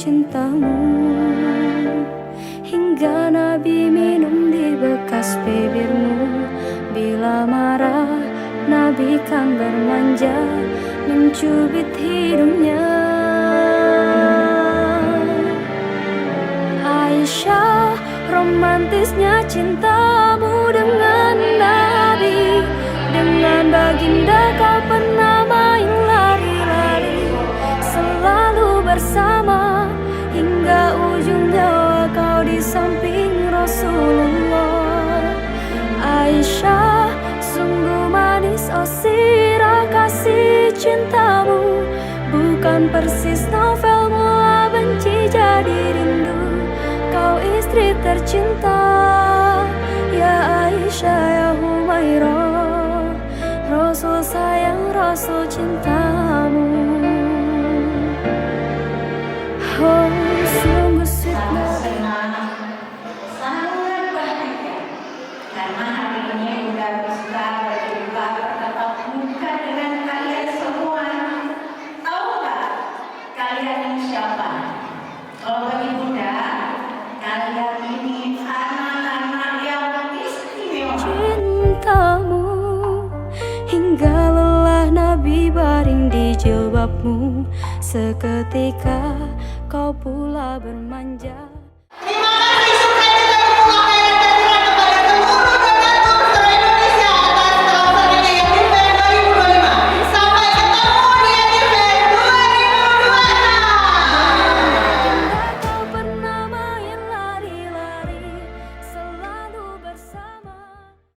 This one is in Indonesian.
cintamu, hingga Nabi minum di bekas bibirmu. Bila marah, Nabi kan bermanja, mencubit hidungnya. Aisyah, romantisnya cintamu dengan Nabi. Dengan baginda kau pernah main lari-lari, selalu bersama hingga ujung nyawa kau di samping Rasulullah. Aisyah, sungguh manis oh sirah kasih cintamu, bukan persis novel mula benci jadi rindu. Kau istri tercinta, ya Aisyah ya Humairah. Rasul sayang, Rasul cintamu. Oh, sungguh sweet Nabi. Sangat bahagia karena hari ini udah bisa berjumpa bertatap muka dengan kalian semua. Tahu nggak kalian ini siapa? Kalau bagi Bunda, kalian ini anak-anak yang istimewa. Cintamu hingga lelah Nabi baring di jilbabmu. Seketika kau pula bermanja.